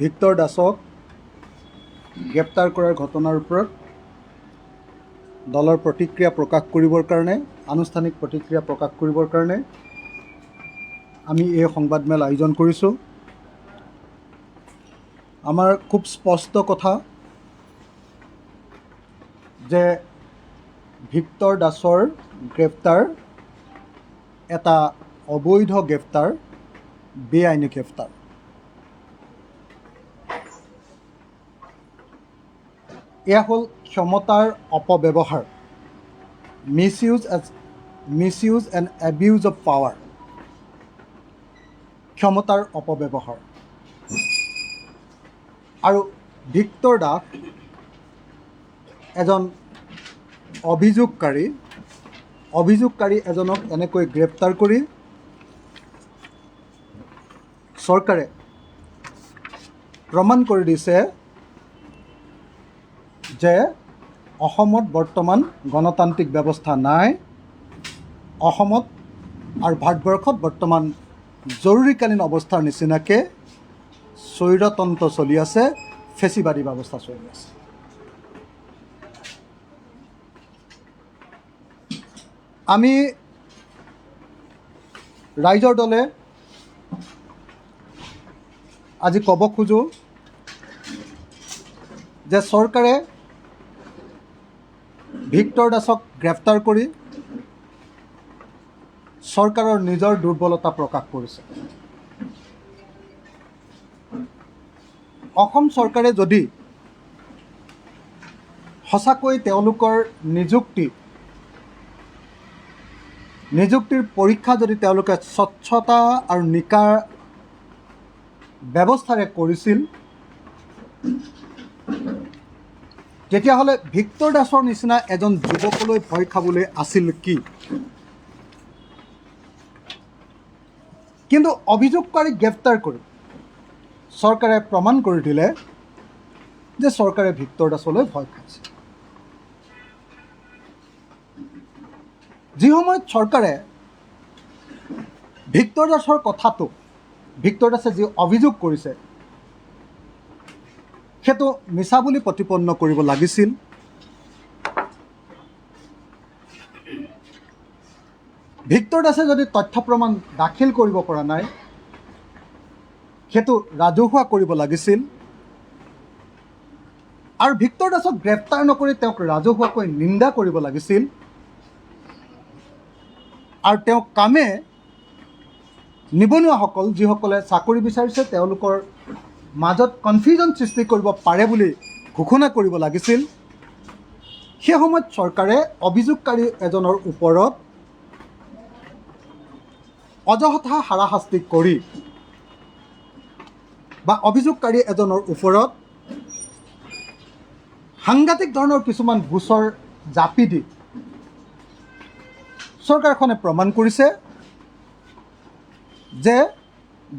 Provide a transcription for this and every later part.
Victor দাসক গ্ৰেপ্তাৰ কৰাৰ ঘটনাৰ ওপৰত দলৰ প্ৰতিক্ৰিয়া প্ৰকাশ কৰিবৰ কাৰণে আনুষ্ঠানিক প্ৰতিক্ৰিয়া প্ৰকাশ কৰিবৰ কাৰণে আমি এই সংবাদমেল আয়োজন কৰিছোঁ। আমাৰ খুব স্পষ্ট কথা যে ভিক্টৰ দাসৰ গ্ৰেপ্তাৰ এটা অবৈধ গ্ৰেপ্তাৰ, বেআইনী গ্ৰেপ্তাৰ। এয়া হ'ল ক্ষমতাৰ অপব্যৱহাৰ, মিছইউজ এণ্ড এবিউজ অফ পাৱাৰ, ক্ষমতাৰ অপব্যৱহাৰ। আৰু ভিক্টৰ দাস এজন অভিযোগকাৰী এজনক এনেকৈ গ্ৰেপ্তাৰ কৰি চৰকাৰে প্ৰমাণ কৰি দিছে যে অসমত বৰ্তমান গণতান্ত্ৰিক ব্যৱস্থা নাই, অসমত আৰু ভাৰতবৰ্ষত বৰ্তমান জৰুৰীকালীন অৱস্থাৰ নিচিনাকৈ স্বৈৰতন্ত্ৰ চলি আছে, ফেচিবাদী ব্যৱস্থা চলি আছে। আমি ৰাইজৰ দলে আজি ক'ব খোজোঁ যে চৰকাৰে ভিক্টৰ দাসক গ্ৰেপ্তাৰ কৰি চৰকাৰৰ নিজৰ দুৰ্বলতা প্ৰকাশ কৰিছে। অসম চৰকাৰে যদি সঁচাকৈ তেওঁলোকৰ নিযুক্তিৰ পৰীক্ষা যদি তেওঁলোকে স্বচ্ছতা আৰু নিকাৰ ব্যৱস্থাৰে কৰিছিল, তেতিয়াহ'লে ভিক্টৰ দাসৰ নিচিনা এজন যুৱকলৈ ভয় খাবলৈ আছিল কি? কিন্তু অভিযোগকাৰীক গ্ৰেপ্তাৰ কৰি চৰকাৰে প্ৰমাণ কৰি দিলে যে চৰকাৰে ভিক্টৰ দাসলৈ ভয় খাইছে। যি সময়ত চৰকাৰে ভিক্টৰ দাসৰ কথাটো, ভিক্টৰ দাসে যি অভিযোগ কৰিছে সেইটো মিছা বুলি প্ৰতিপন্ন কৰিব লাগিছিল, ভিক্টৰ দাসে যদি তথ্য প্ৰমাণ দাখিল কৰিব পৰা নাই সেইটো ৰাজহুৱা কৰিব লাগিছিল, আৰু ভিক্টৰ দাসক গ্ৰেপ্তাৰ নকৰি তেওঁক ৰাজহুৱাকৈ নিন্দা কৰিব লাগিছিল, আৰু তেওঁক কামে নিবনুৱাসকল যিসকলে চাকৰি বিচাৰিছে তেওঁলোকৰ মাজত কনফিউজন সৃষ্টি কৰিব পাৰে বুলি ঘোষণা কৰিব লাগিছিল। সেই সময়ত চৰকাৰে অভিযোগকাৰী এজনৰ ওপৰত অযথা হাৰাশাস্তি কৰি বা অভিযোগকাৰী এজনৰ ওপৰত সাংঘাতিক ধৰণৰ কিছুমান গোচৰ জাপি দি চৰকাৰখনে প্ৰমাণ কৰিছে যে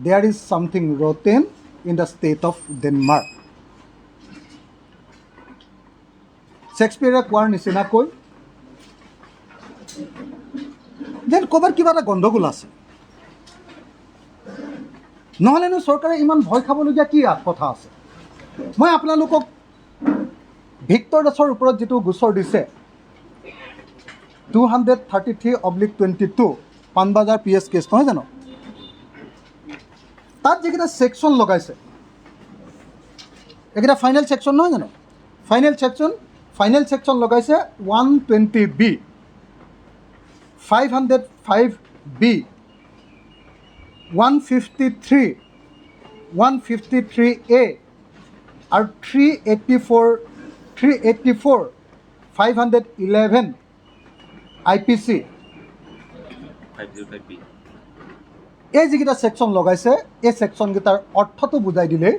there is something rotten in the state of Denmark. শ্বেক্সপিয়াৰে কোৱাৰ নিচিনাকৈ যেন ক'ৰবাত কিবা এটা গণ্ডগোল আছে, নহ'লেনো চৰকাৰে ইমান ভয় খাবলগীয়া কি কথা আছে? মই আপোনালোকক ভিক্টৰ দাসৰ ওপৰত যিটো গোচৰ দিছে 233/22 পাণবজাৰ PS কেছ নহয় জানো, তাত যিকেইটা ছেকশ্যন লগাইছে এইকেইটা ফাইনেল ছেকশ্যন নহয় জানো, ফাইনেল ছেকশ্যন লগাইছে 120B, 505B, 153, 153A আৰু 384, 511 IPC, 505B। এই যিকেইটা ছেকশ্যন লগাইছে এই ছেকশ্যনকেইটাৰ অৰ্থটো বুজাই দিলে,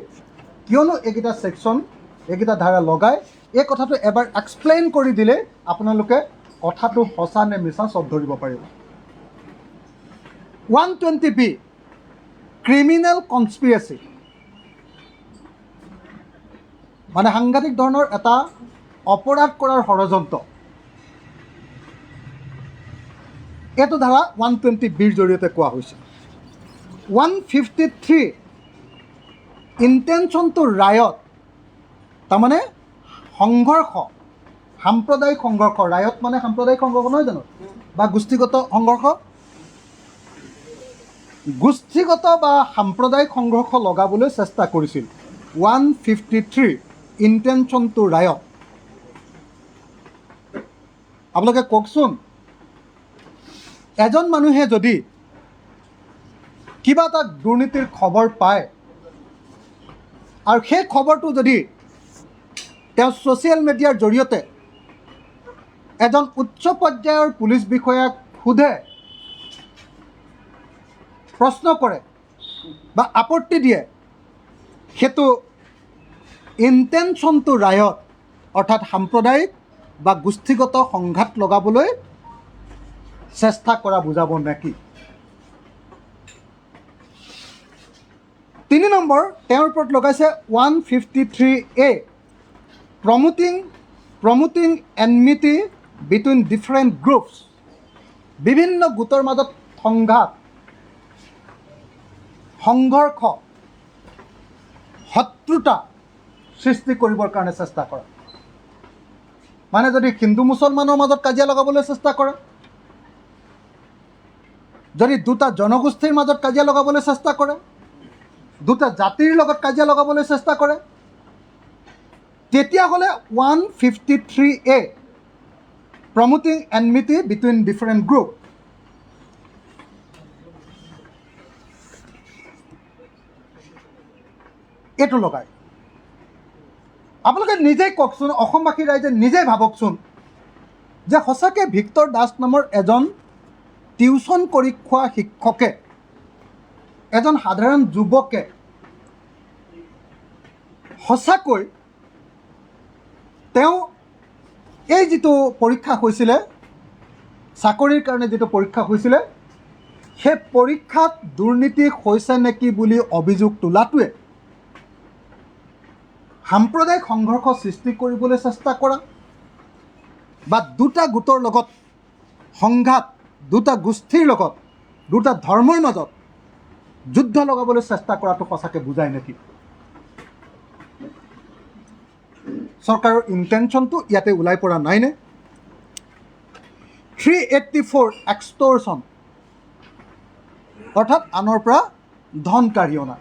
কিয়নো এইকেইটা ছেকশ্যন এইকেইটা ধাৰা লগাই এই কথাটো এবাৰ এক্সপ্লেইন কৰি দিলে আপোনালোকে কথাটো সঁচা নে মিছা চব ধৰিব পাৰিব। 120B ক্ৰিমিনেল কনস্পিৰেচি, মানে সাংঘাতিক ধৰণৰ এটা অপৰাধ কৰাৰ ষড়যন্ত্ৰ। এইটো ধাৰা 120Bৰ জৰিয়তে কোৱা হৈছে। 153 ইণ্টেনশ্যন টু ৰায়ট, তাৰমানে সংঘৰ্ষ, সাম্প্ৰদায়িক সংঘৰ্ষ। ৰায়ট মানে সাম্প্ৰদায়িক সংঘৰ্ষ নহয় জানো, বা গোষ্ঠীগত সংঘৰ্ষ। গোষ্ঠীগত বা সাম্প্ৰদায়িক সংঘৰ্ষ লগাবলৈ চেষ্টা কৰিছিল। 153 ইণ্টেনশ্যন টু ৰায়ট। আপোনালোকে কওকচোন, এজন মানুহে যদি কিবা এটা দুৰ্নীতিৰ খবৰ পায় আৰু সেই খবৰটো যদি তেওঁ ছ'চিয়েল মিডিয়াৰ জৰিয়তে এজন উচ্চ পৰ্যায়ৰ পুলিচ বিষয়াক সোধে, প্ৰশ্ন কৰে বা আপত্তি দিয়ে, সেইটো ইণ্টেনশ্যন টু ৰায়ট, অৰ্থাৎ সাম্প্ৰদায়িক বা গোষ্ঠীগত সংঘাত লগাবলৈ চেষ্টা কৰা বুজাব নেকি? 3 নম্বৰ তেওঁৰ ওপৰত লগাইছে 153A, promoting enmity between different groups, বিভিন্ন গোটৰ মাজত সংঘাত, সংঘৰ্ষ, শত্ৰুতা সৃষ্টি কৰিবৰ কাৰণে চেষ্টা কৰা। মানে যদি হিন্দু মুছলমানৰ মাজত কাজিয়া লগাবলৈ চেষ্টা কৰে, যদি দুটা জনগোষ্ঠীৰ মাজত কাজিয়া লগাবলৈ চেষ্টা কৰে, দুটা জাতিৰ লগত কাজিয়া লগাবলৈ চেষ্টা কৰে, তেতিয়াহ'লে 153A, promoting enmity between different group. এইটো লগায়। আপোনালোকে নিজেই কওকচোন, অসমবাসী ৰাইজে নিজেই ভাবকচোন যে সঁচাকৈ ভিক্টৰ দাস নামৰ এজন টিউশ্যন কৰি খোৱা শিক্ষকে, এজন সাধাৰণ যুৱকে সঁচাকৈ তেওঁ এই যিটো পৰীক্ষা হৈছিলে, চাকৰিৰ কাৰণে যিটো পৰীক্ষা হৈছিলে, সেই পৰীক্ষাত দুৰ্নীতি হৈছে নেকি বুলি অভিযোগ তোলাটোৱে সাম্প্ৰদায়িক সংঘৰ্ষ সৃষ্টি কৰিবলৈ চেষ্টা কৰা বা দুটা গোটৰ লগত সংঘাত, দুটা গোষ্ঠীৰ লগত, দুটা ধৰ্মৰ মাজত যুদ্ধ লগাবলৈ চেষ্টা কৰাটো সঁচাকৈ বুজায় নেকি? চৰকাৰৰ ইণ্টেনশ্যনটো ইয়াতে ওলাই পৰা নাইনে? 384 এক্সটৰ্চন, অৰ্থাৎ আনৰ পৰা ধন কাঢ়ি অনা।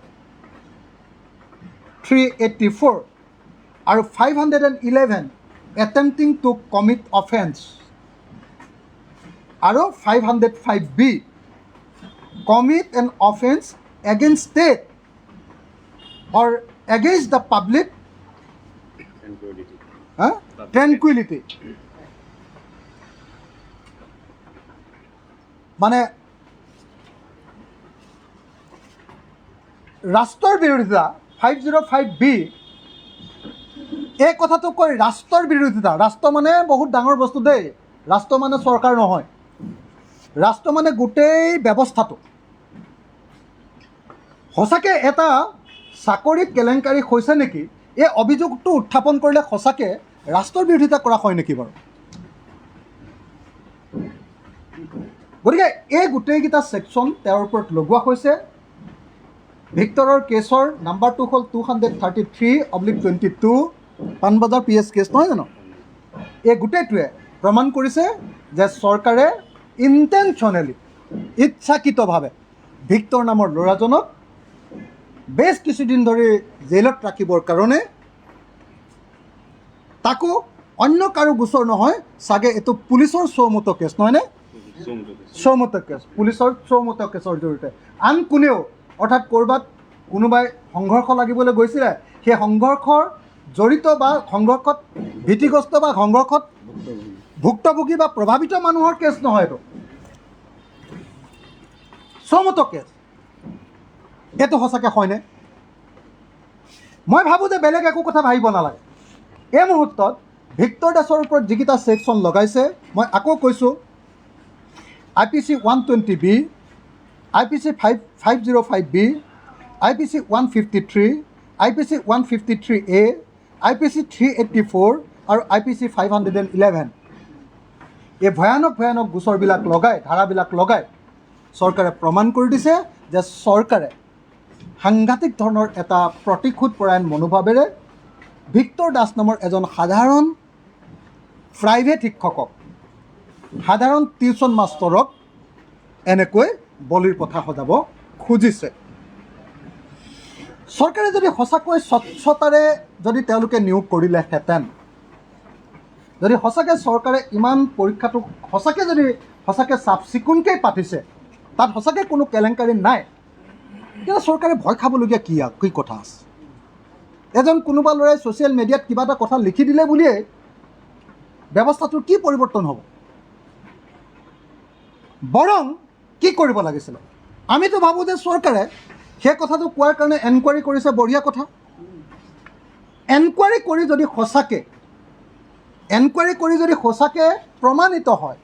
384 আৰু 511 এটেম্পটিং টু কমিট অফেন্স, আৰু 505B commit an offence against state or against the public tranquillity. মানে ৰাষ্ট্ৰৰ বিৰোধিতা। 505B এই কথাটো কয় ৰাষ্ট্ৰৰ বিৰোধিতা। ৰাষ্ট্ৰ মানে বহুত ডাঙৰ বস্তু দেই। ৰাষ্ট্ৰ মানে চৰকাৰ নহয়, ৰাষ্ট্ৰ মানে গোটেই ব্যৱস্থাটো। সঁচাকৈ এটা চাকৰিত কেলেংকাৰী হৈছে নেকি, এই অভিযোগটো উত্থাপন কৰিলে সঁচাকৈ ৰাষ্ট্ৰৰ বিৰোধিতা কৰা হয় নেকি বাৰু? গতিকে এই গোটেইকেইটা ছেকশ্যন তেওঁৰ ওপৰত লগোৱা হৈছে। ভিক্টৰৰ কেছৰ নাম্বাৰটো হ'ল 233/22, পাণবজাৰ PS কেছ নহয় জানো? এই গোটেইটোৱে প্ৰমাণ কৰিছে যে চৰকাৰে ইণ্টেনশ্যনেলি, ইচ্ছাকৃতভাৱে ভিক্টৰ নামৰ ল'ৰাজনক বেছ কিছুদিন ধৰি জেলত ৰাখিবৰ কাৰণে, তাকো অন্য কাৰো গোচৰ নহয়, চাগে এইটো পুলিচৰ চৌমতো কেছ নহয়নে? চৌমতো কেছ, পুলিচৰ চৌমতো কেছৰ জৰিয়তে আন কোনেও, অৰ্থাৎ ক'ৰবাত কোনোবাই সংঘৰ্ষ লাগিবলৈ গৈছিলে, সেই সংঘৰ্ষৰ জড়িত বা সংঘৰ্ষত ভীতিগ্ৰস্ত বা সংঘৰ্ষত ভুক্তভোগী বা প্ৰভাৱিত মানুহৰ কেছ নহয়, এইটো চৌমতো কেছ। এইটো সঁচাকৈ হয়নে? মই ভাবোঁ যে বেলেগ একো কথা ভাবিব নালাগে। এই মুহূৰ্তত ভিক্টৰ দাসৰ ওপৰত যিকেইটা ছেকশ্যন লগাইছে, মই আকৌ কৈছোঁ, IPC 120B, IPC 505B, IPC 153, IPC 153A, IPC 384 আৰু IPC 511। এই ভয়ানক ভয়ানক গোচৰবিলাক লগাই, ধাৰাবিলাক লগাই চৰকাৰে প্ৰমাণ কৰি দিছে যে চৰকাৰে সাংঘাতিক ধৰণৰ এটা প্ৰতিশোধপৰায়ণ মনোভাৱেৰে ভিক্টৰ দাস নামৰ এজন সাধাৰণ প্ৰাইভেট শিক্ষকক, সাধাৰণ টিউশ্যন মাষ্টৰক এনেকৈ বলিৰ পথা সজাব খুজিছে। চৰকাৰে যদি সঁচাকৈ স্বচ্ছতাৰে যদি তেওঁলোকে নিয়োগ কৰিলেহেঁতেন, যদি সঁচাকৈ চৰকাৰে ইমান পৰীক্ষাটো সঁচাকৈ চাফ চিকুণকৈ পাতিছে, তাত সঁচাকৈ কোনো কেলেংকাৰী নাই, তেতিয়া চৰকাৰে ভয় খাবলগীয়া কি কথা আছে? এজন কোনোবা ল'ৰাই ছ'চিয়েল মিডিয়াত কিবা এটা কথা লিখি দিলে বুলিয়েই ব্যৱস্থাটোৰ কি পৰিৱৰ্তন হ'ব? বৰং কি কৰিব লাগিছিলে? আমিতো ভাবোঁ যে চৰকাৰে সেই কথাটো কোৱাৰ কাৰণে এনকুৱাৰী কৰিছে, বঢ়িয়া কথা। এনকুৱাৰী কৰি যদি সঁচাকৈ প্ৰমাণিত হয়,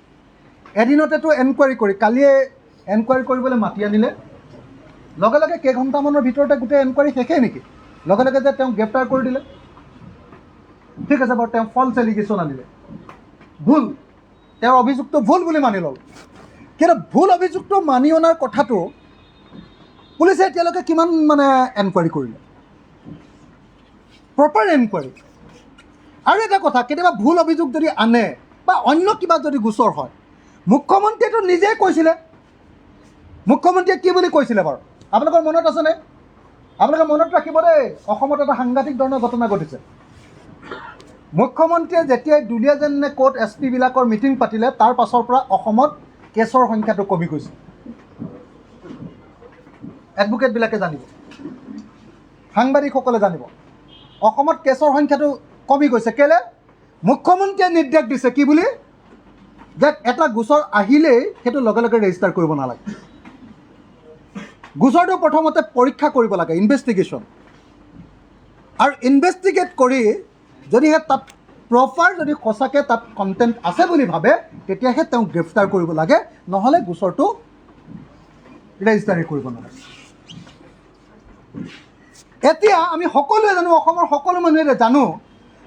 এদিনতেতো এনকুৱাৰী কৰি, কালিয়ে এনকুৱাৰী কৰিবলৈ মাতি আনিলে, লগে লগে কেইঘণ্টামানৰ ভিতৰতে গোটেই এনকুৱাৰী শেষেই নেকি? লগে লগে যে তেওঁক গ্ৰেপ্তাৰ কৰি দিলে, ঠিক আছে বাৰু, তেওঁ ফল্ছ এলিগেশ্যন আনিলে, ভুল, তেওঁৰ অভিযোগটো ভুল বুলি মানি ল'ল। কিন্তু ভুল অভিযোগটো মানি অনাৰ কথাটো পুলিচে এতিয়ালৈকে কিমান এনকুৱাৰী কৰিলে? Proper enquiry. আৰু এটা কথা, কেতিয়াবা ভুল অভিযোগ যদি আনে বা অন্য কিবা যদি গোচৰ হয়, মুখ্যমন্ত্ৰীয়েতো নিজেই কৈছিলে। মুখ্যমন্ত্ৰীয়ে কি বুলি কৈছিলে বাৰু? আপোনালোকৰ মনত আছেনে? আপোনালোকে মনত ৰাখিব দেই, অসমত এটা সাংঘাতিক ধৰণৰ ঘটনা ঘটিছে। মুখ্যমন্ত্ৰীয়ে যেতিয়াই দুলীয়াজান নে ক'ত SP বিলাকৰ মিটিং পাতিলে, তাৰ পাছৰ পৰা অসমত কেছৰ সংখ্যাটো কমি গৈছে। এডভোকেটবিলাকে জানিব, সাংবাদিকসকলে জানিব, অসমত কেছৰ সংখ্যাটো কমি গৈছে। কেলে? মুখ্যমন্ত্ৰীয়ে নিৰ্দেশ দিছে কি বুলি? যে এটা গোচৰ আহিলেই সেইটো লগে লগে ৰেজিষ্টাৰ কৰিব নালাগে, গোচৰটো প্ৰথমতে পৰীক্ষা কৰিব লাগে, ইনভেষ্টিগেশ্যন। আৰু ইনভেষ্টিগেট কৰি যদিহে তাত প্ৰপাৰ যদি সঁচাকৈ তাত কণ্টেণ্ট আছে বুলি ভাবে, তেতিয়াহে তেওঁক গ্ৰেপ্তাৰ কৰিব লাগে, নহ'লে গোচৰটো ৰেজিষ্টাৰেই কৰিব নালাগে। এতিয়া আমি সকলোৱে জানো, অসমৰ সকলো মানুহে জানো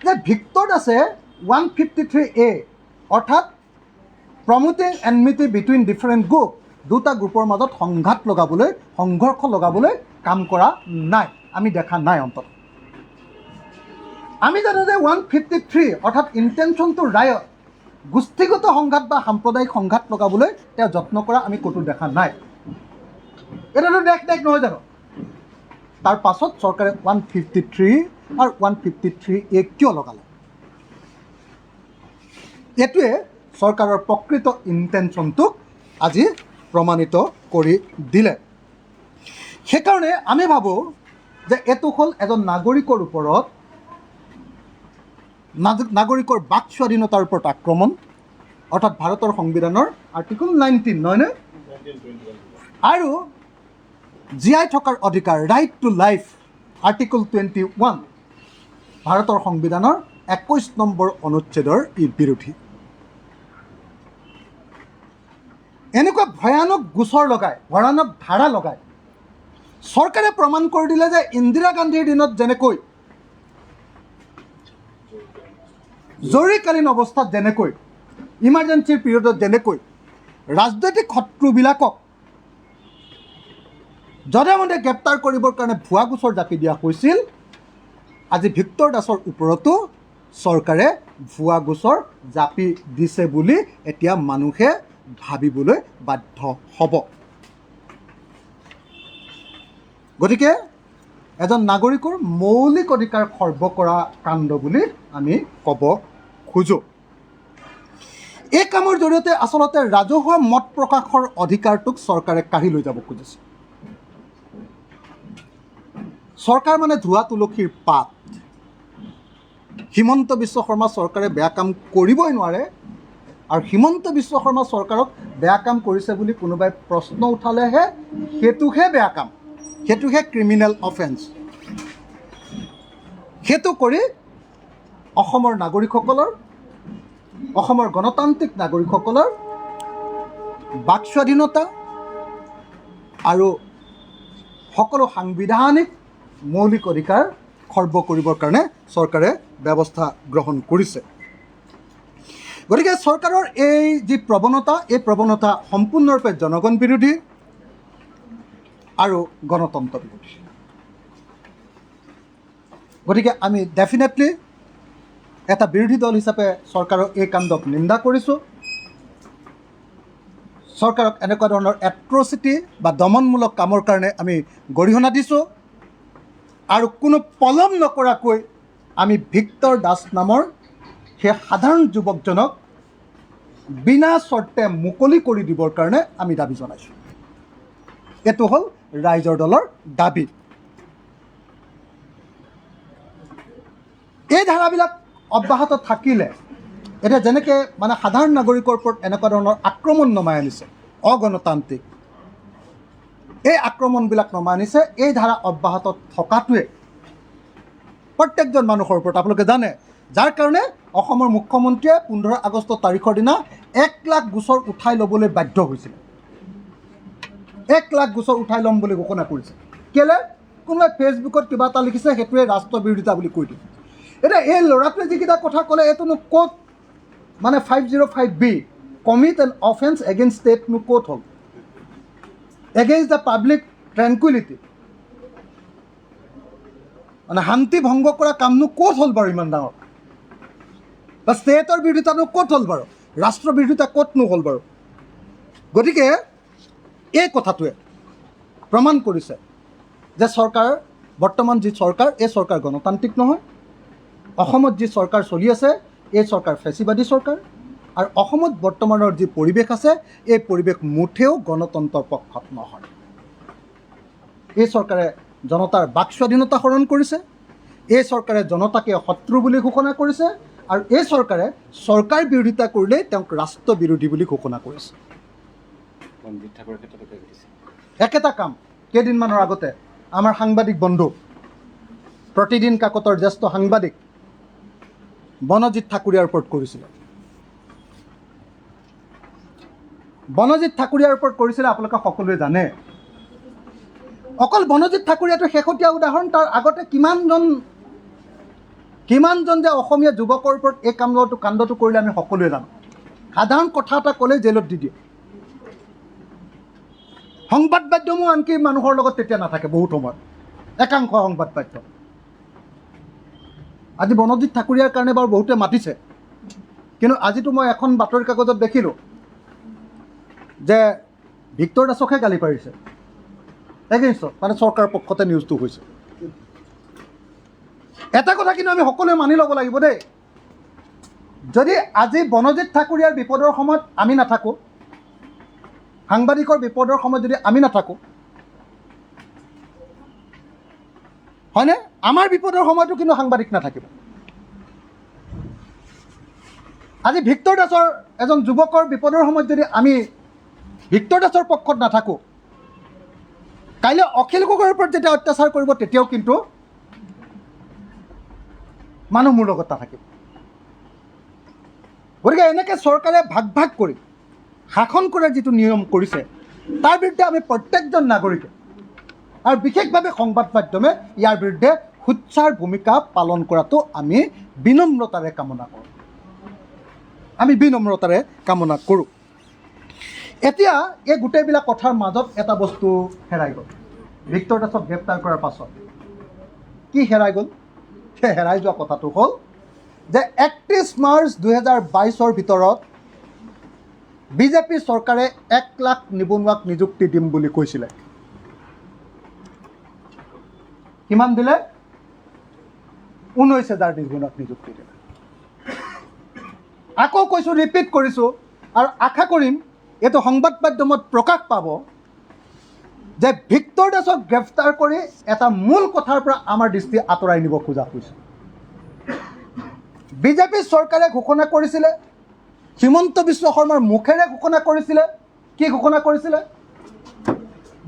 যে ভিক্টৰ দাসে 153A অৰ্থাৎ promoting enmity between different group, দুটা গ্ৰুপৰ মাজত সংঘৰ্ষ লগাবলৈ কাম কৰা নাই, আমি দেখা নাই। অন্তত আমি জানো যে 153 অৰ্থাৎ ইণ্টেনশ্যন টু ৰায়ট, গোষ্ঠীগত সংঘাত বা সাম্প্ৰদায়িক সংঘাত লগাবলৈ তেওঁ যত্ন কৰা আমি ক'তো দেখা নাই। এটাতো দেখ নহয় জানো? তাৰ পাছত চৰকাৰে 153 আৰু 153A কিয় লগালে? এইটোৱে চৰকাৰৰ প্ৰকৃত ইণ্টেনশ্যনটোক আজি প্ৰমাণিত কৰি দিলে। সেইকাৰণে আমি ভাবোঁ যে এইটো হ'ল এজন নাগৰিকৰ ওপৰত, নাগৰিকৰ বাক স্বাধীনতাৰ ওপৰত আক্ৰমণ, অৰ্থাৎ ভাৰতৰ সংবিধানৰ আৰ্টিকল 19 নহয়নে? আৰু জীয়াই থকাৰ অধিকাৰ, ৰাইট টু লাইফ, আৰ্টিকল 21, ভাৰতৰ সংবিধানৰ 21 নম্বৰ অনুচ্ছেদৰ ই বিৰোধী। এনেকুৱা ভয়ানক গোচৰ লগাই, ভয়ানক ধাৰা লগাই চৰকাৰে প্ৰমাণ কৰি দিলে যে ইন্দিৰা গান্ধীৰ দিনত যেনেকৈ, জৰুৰীকালীন অৱস্থাত যেনেকৈ, ইমাৰ্জেঞ্চিৰ পিৰিয়ডত যেনেকৈ ৰাজনৈতিক শত্ৰুবিলাকক যধে মধে গ্ৰেপ্তাৰ কৰিবৰ কাৰণে ভুৱা গোচৰ জাপি দিয়া হৈছিল, আজি ভিক্টৰ দাসৰ ওপৰতো চৰকাৰে ভুৱা গোচৰ জাপি দিছে বুলি এতিয়া মানুহে ভাবিবলৈ বাধ্য হ'ব। গতিকে এজন নাগৰিকৰ মৌলিক অধিকাৰ খৰ্ব কৰা কাণ্ড বুলি আমি ক'ব খোজোঁ। এই কামৰ জৰিয়তে আচলতে ৰাজহুৱা মত প্ৰকাশৰ অধিকাৰটোক চৰকাৰে কাঢ়ি লৈ যাব খুজিছে। চৰকাৰ মানে ধোৱা তুলসীৰ পাত। হিমন্ত বিশ্ব শৰ্মা চৰকাৰে বেয়া কাম কৰিবই নোৱাৰে, আৰু হিমন্ত বিশ্ব শৰ্মা চৰকাৰক বেয়া কাম কৰিছে বুলি কোনোবাই প্ৰশ্ন উঠালেহে সেইটোহে বেয়া কাম, সেইটোহে ক্ৰিমিনেল অফেন্স। সেইটো কৰি অসমৰ নাগৰিকসকলৰ, অসমৰ গণতান্ত্ৰিক নাগৰিকসকলৰ বাক স্বাধীনতা আৰু সকলো সাংবিধানিক মৌলিক অধিকাৰ খৰ্ব কৰিবৰ কাৰণে চৰকাৰে ব্যৱস্থা গ্ৰহণ কৰিছে। গতিকে চৰকাৰৰ এই যি প্ৰৱণতা, এই প্ৰৱণতা সম্পূৰ্ণৰূপে জনগণ বিৰোধী। আৰু গণতন্ত্ৰ বিৰোধী। গতিকে আমি ডেফিনেটলি এটা বিৰোধী দল হিচাপে চৰকাৰৰ এই কাণ্ডক নিন্দা কৰিছোঁ। চৰকাৰক এনেকুৱা ধৰণৰ এট্ৰচিটি বা দমনমূলক কামৰ কাৰণে আমি গৰিহণা দিছোঁ আৰু কোনো পলম নকৰাকৈ আমি ভিক্টৰ দাস নামৰ সেই সাধাৰণ যুৱকজনক বিনা চৰ্তে মুকলি কৰি দিবৰ কাৰণে আমি দাবী জনাইছোঁ। এইটো হ'ল ৰাইজৰ দলৰ দাবী। এই ধাৰাবিলাক অব্যাহত থাকিলে এতিয়া যেনেকৈ মানে সাধাৰণ নাগৰিকৰ ওপৰত এনেকুৱা ধৰণৰ আক্ৰমণ নমাই আনিছে অগণতান্ত্ৰিক, এই আক্ৰমণবিলাক নমাই আনিছে, এই ধাৰা অব্যাহত থকাটোৱে প্ৰত্যেকজন মানুহৰ ওপৰত আপোনালোকে জানে, যাৰ কাৰণে অসমৰ মুখ্যমন্ত্ৰীয়ে 15 আগষ্ট তাৰিখৰ দিনা 1 লাখ গোচৰ উঠাই ল'বলৈ বাধ্য হৈছিলে। 1 লাখ গোচৰ উঠাই ল'ম বুলি ঘোষণা কৰিছে। কেলৈ? কোনোবাই ফেচবুকত কিবা এটা লিখিছে, সেইটোৱে ৰাষ্ট্ৰবিৰোধিতা বুলি কৈ দিয়ে। এতিয়া এই ল'ৰাটোৱে যিকেইটা কথা ক'লে এইটোনো ক'ত মানে 505B commit an offence against ষ্টেটনো ক'ত হ'ল? এগেইনষ্ট দ্য পাব্লিক ট্ৰেংকুইলিটি, মানে শান্তি ভংগ কৰা কামনো ক'ত হ'ল বাৰু ইমান ডাঙৰ? বা ষ্টেটৰ বিৰোধিতানো ক'ত হ'ল বাৰু? ৰাষ্ট্ৰৰ বিৰোধিতা ক'তনো হ'ল বাৰু? গতিকে এই কথাটোৱে প্ৰমাণ কৰিছে যে চৰকাৰ, বৰ্তমান যি চৰকাৰ, এই চৰকাৰ গণতান্ত্ৰিক নহয়। অসমত যি চৰকাৰ চলি আছে, এই চৰকাৰ ফেচিবাদী চৰকাৰ। আৰু অসমত বৰ্তমানৰ যি পৰিৱেশ আছে, এই পৰিৱেশ মুঠেও গণতন্ত্ৰৰ পক্ষত নহয়। এই চৰকাৰে জনতাৰ বাক স্বাধীনতা হৰণ কৰিছে, এই চৰকাৰে জনতাকে শত্ৰু বুলি ঘোষণা কৰিছে, আৰু এই চৰকাৰে চৰকাৰ বিৰোধিতা কৰিলেই তেওঁক ৰাষ্ট্ৰ বিৰোধী বুলি ঘোষণা কৰিছে। একেটা কাম কেইদিনমানৰ আগতে আমাৰ সাংবাদিক বন্ধু, প্ৰতিদিন কাকতৰ জ্যেষ্ঠ সাংবাদিক বনজিৎ ঠাকুৰীয়াৰ ওপৰত কৰিছিলে। বনজিৎ ঠাকুৰীয়াৰ ওপৰত কৰিছিলে আপোনালোকে সকলোৱে জানে। অকল বনজিৎ ঠাকুৰীয়াটো শেহতীয়া উদাহৰণ, তাৰ আগতে কিমানজন যে অসমীয়া যুৱকৰ ওপৰত এই কাণ্ডটো কৰিলে আমি সকলোৱে জানো। সাধাৰণ কথা এটা ক'লেই জেলত দি দিয়ে। সংবাদ মাধ্যমো আনকি মানুহৰ লগত তেতিয়া নাথাকে বহুত সময়ত, একাংশ সংবাদ মাধ্যম। আজি বনজিৎ ঠাকুৰীয়াৰ কাৰণে বাৰু বহুতে মাতিছে, কিন্তু আজিতো মই এখন বাতৰি কাকতত দেখিলোঁ যে ভিক্টৰ দাসকহে গালি পাৰিছে এগেইনষ্টত, মানে চৰকাৰৰ পক্ষতে নিউজটো হৈছে। এটা কথা কিন্তু আমি সকলোৱে মানি ল'ব লাগিব দেই, যদি আজি বনজিৎ ঠাকুৰীয়াৰ বিপদৰ সময়ত আমি নাথাকোঁ, সাংবাদিকৰ বিপদৰ সময়ত যদি আমি নাথাকোঁ, হয়নে? আমাৰ বিপদৰ সময়তো কিন্তু সাংবাদিক নাথাকিব। আজি ভিক্টৰ দাসৰ, এজন যুৱকৰ বিপদৰ সময়ত যদি আমি ভিক্টৰ দাসৰ পক্ষত নাথাকোঁ, কাইলৈ অখিল গগৈৰ ওপৰত যেতিয়া অত্যাচাৰ কৰিব তেতিয়াও কিন্তু মানুহ মোৰ লগত নাথাকিব। গতিকে এনেকৈ চৰকাৰে ভাগ ভাগ কৰি শাসন কৰাৰ যিটো নিয়ম কৰিছে, তাৰ বিৰুদ্ধে আমি প্ৰত্যেকজন নাগৰিকে আৰু বিশেষভাৱে সংবাদ মাধ্যমে ইয়াৰ বিৰুদ্ধে সোচ্চাৰ ভূমিকা পালন কৰাটো আমি বিনম্ৰতাৰে কামনা কৰোঁ। এতিয়া এই গোটেইবিলাক কথাৰ মাজত এটা বস্তু হেৰাই গ'ল। ভিক্টৰ দাসক গ্ৰেপ্তাৰ কৰাৰ পাছত কি হেৰাই গ'ল? সেই হেৰাই যোৱা কথাটো হ'ল যে 31 মাৰ্চ 2022 ভিতৰত বিজেপি চৰকাৰে 1 লাখ নিবনুৱাক নিযুক্তি দিম বুলি কৈছিলে। কিমান দিলে? 19,000 নিবনুৱাক নিযুক্তি দিলে। আকৌ কৈছোঁ, ৰিপিট কৰিছোঁ, আৰু আশা কৰিম এইটো সংবাদ মাধ্যমত প্ৰকাশ পাব যে ভিক্টৰ দাসক গ্ৰেপ্তাৰ কৰি এটা মূল কথাৰ পৰা আমাৰ দৃষ্টি আঁতৰাই নিব খোজা হৈছে। বিজেপি চৰকাৰে ঘোষণা কৰিছিলে, হিমন্ত বিশ্ব শৰ্মাৰ মুখেৰে ঘোষণা কৰিছিলে, কি ঘোষণা কৰিছিলে?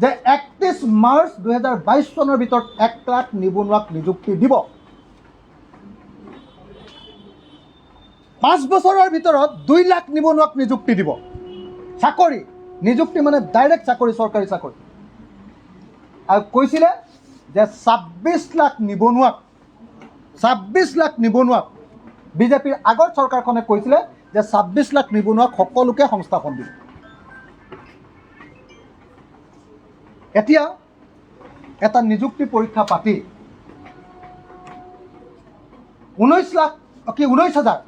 যে 31 মাৰ্চ 2022 চনৰ ভিতৰত 1 লাখ নিবনুৱাক নিযুক্তি দিব। 5 বছৰৰ ভিতৰত 2 লাখ নিবনুৱাক নিযুক্তি দিব। চাকৰি নিযুক্তি মানে ডাইৰেক্ট চাকৰি, চৰকাৰী চাকৰি। আৰু কৈছিলে যে 26 লাখ নিবনুৱাক বিজেপিৰ আগৰ চৰকাৰখনে কৈছিলে যে 26 লাখ নিবনুৱাক সকলোকে সংস্থাপন দিব। এতিয়া এটা নিযুক্তি পৰীক্ষা পাতি 19,000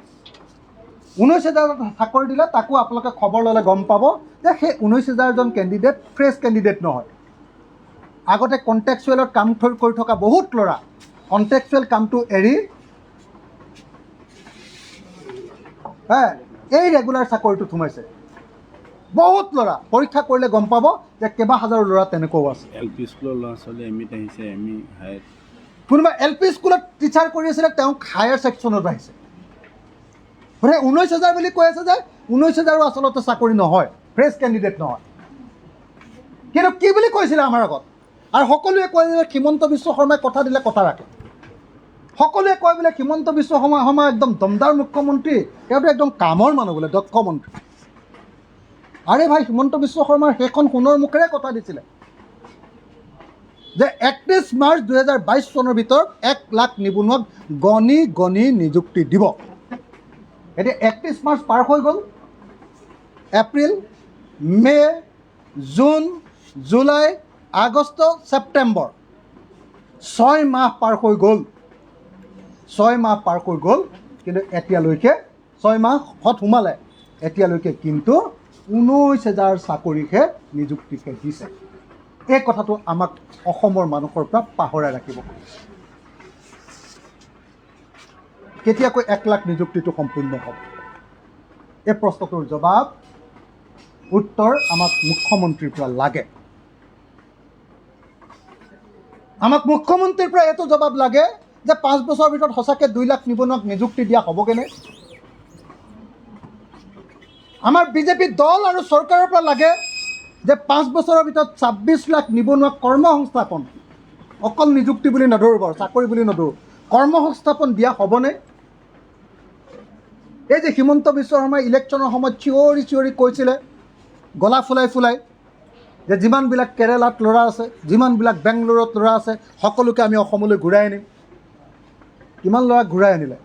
চাকৰি দিলে। তাকো আপোনালোকে খবৰ ল'লে গম পাব যে সেই 19,000জন কেণ্ডিডেট ফ্ৰেছ কেণ্ডিডেট নহয়। আগতে কণ্টেক্সুৱেলত কাম কৰি থকা বহুত ল'ৰা কণ্টেক্সুৱেল কামটো এৰি এই ৰেগুলাৰ চাকৰিটোত সোমাইছে। বহুত ল'ৰা পৰীক্ষা কৰিলে গম পাব যে কেইবা হাজাৰো ল'ৰা তেনেকুৱাও আছে। LP স্কুলৰ ল'ৰা ছোৱালী এমিত আহিছে, হায়াৰ কোনোবা LP স্কুলত টিচাৰ কৰি আছিলে, তেওঁক হায়াৰ ছেকশ্যনত আহিছে। গতিকে 19,000 বুলি কৈ আছে যে 19,000ৰো আচলতে চাকৰি নহয়, ফ্ৰেছ কেণ্ডিডেট নহয়। কিন্তু কি বুলি কৈছিলে আমাৰ আগত? আৰু সকলোৱে কয় যে হিমন্ত বিশ্ব শৰ্মাই কথা দিলে কথা ৰাখে। সকলোৱে কয় বোলে হিমন্ত বিশ্ব শৰ্মা একদম দমদাৰ মুখ্যমন্ত্ৰী, তেওঁতো একদম কামৰ মানুহ বোলে, দক্ষ মন্ত্ৰী। আৰে ভাই, হিমন্ত বিশ্ব শৰ্মাৰ সেইখন সোণৰ মুখেৰে কথা দিছিলে যে 31 মাৰ্চ 2022 চনৰ ভিতৰত 1 লাখ নিবনুৱাক গণি নিযুক্তি দিব। এতিয়া 31 মাৰ্চ পাৰ হৈ গ'ল। এপ্ৰিল, মে', জুন, জুলাই, আগষ্ট, ছেপ্টেম্বৰ, 6 মাহ পাৰ হৈ গ'ল। 6 মাহ পাৰ হৈ গ'ল, কিন্তু এতিয়ালৈকে 6 মাহত সোমালে, এতিয়ালৈকে কিন্তু 19,000 চাকৰিহে নিযুক্তিকে দিছে। এই কথাটো আমাক অসমৰ মানুহৰ পৰা পাহৰাই ৰাখিব। কেতিয়াকৈ 1 লাখ নিযুক্তিটো সম্পূৰ্ণ হ'ব? এই প্ৰশ্নটোৰ জবাব, উত্তৰ আমাক মুখ্যমন্ত্ৰীৰ পৰা লাগে। আমাক মুখ্যমন্ত্ৰীৰ পৰা এইটো জবাব লাগে যে 5 বছৰৰ ভিতৰত সঁচাকৈ 2 লাখ নিবনুৱাক নিযুক্তি দিয়া হ'বগৈনে? আমাৰ বিজেপি দল আৰু চৰকাৰৰ পৰা লাগে যে 5 বছৰৰ ভিতৰত 26 লাখ নিবনুৱাক কৰ্মসংস্থাপন, অকল নিযুক্তি বুলি নধৰোঁ বাৰু, চাকৰি বুলি নধৰোঁ, কৰ্মসংস্থাপন দিয়া হ'বনে? এই যে হিমন্ত বিশ্ব শৰ্মাই ইলেকশ্যনৰ সময়ত চিঞৰি কৈছিলে গলা ফুলাই যে যিমানবিলাক কেৰেলাত ল'ৰা আছে, যিমানবিলাক বেংগলোৰত ল'ৰা আছে, সকলোকে আমি অসমলৈ ঘূৰাই আনিম। কিমান ল'ৰা ঘূৰাই আনিলে?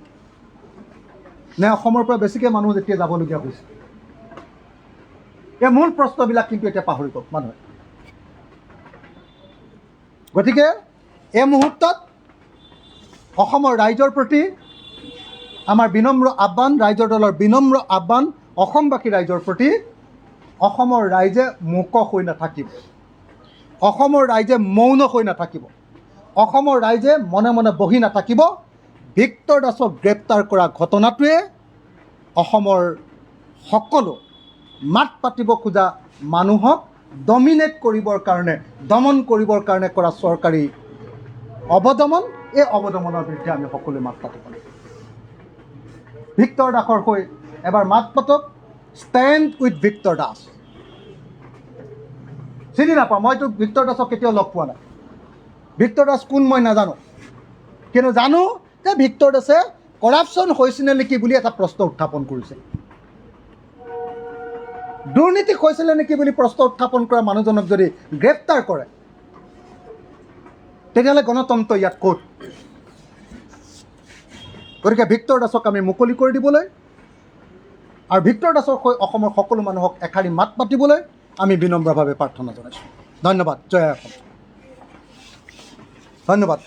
নে অসমৰ পৰা বেছিকৈ মানুহ যেতিয়া যাবলগীয়া হৈছে? এই মূল প্ৰশ্নবিলাক কিন্তু এতিয়া পাহৰি গ'ল মানুহে। গতিকে এই মুহূৰ্তত অসমৰ ৰাইজৰ প্ৰতি আমাৰ বিনম্ৰ আহ্বান, ৰাইজৰ দলৰ বিনম্ৰ আহ্বান অসমবাসী ৰাইজৰ প্ৰতি, অসমৰ ৰাইজে মূক হৈ নাথাকিব, অসমৰ ৰাইজে মৌন হৈ নাথাকিব, অসমৰ ৰাইজে মনে মনে বহি নাথাকিব। ভিক্টৰ দাসক গ্ৰেপ্তাৰ কৰা ঘটনাটোৱে অসমৰ সকলো মাত পাতিব খোজা মানুহক ডমিনেট কৰিবৰ কাৰণে, দমন কৰিবৰ কাৰণে কৰা চৰকাৰী অৱদমন, এই অৱদমনৰ বিৰুদ্ধে আমি সকলোৱে মাত পাতিব লাগিব। ভিক্টৰ দাসৰ হৈ এবাৰ মাত পাতক, ষ্টেণ্ড উইথ ভিক্টৰ দাস। চিনি নাপাওঁ, মইতো ভিক্টৰ দাসক কেতিয়াও লগ পোৱা নাই। ভিক্টৰ দাস কোন মই নাজানো, কিন্তু জানো যে ভিক্টৰ দাসে কৰাপশ্যন হৈছিলে নেকি বুলি এটা প্ৰশ্ন উত্থাপন কৰিছে। দুৰ্নীতি হৈছিলে নেকি বুলি প্ৰশ্ন উত্থাপন কৰা মানুহজনক যদি গ্ৰেপ্তাৰ কৰে, তেতিয়াহ'লে গণতন্ত্ৰ ইয়াত ক'ত? গতিকে ভিক্টৰ দাসক আমি মুকলি কৰি দিবলৈ আৰু ভিক্টৰ দাসৰ হৈ অসমৰ সকলো মানুহক এষাৰি মাত পাতিবলৈ আমি বিনম্ৰভাৱে প্ৰাৰ্থনা জনাইছোঁ। ধন্যবাদ। জয় অসম। ধন্যবাদ।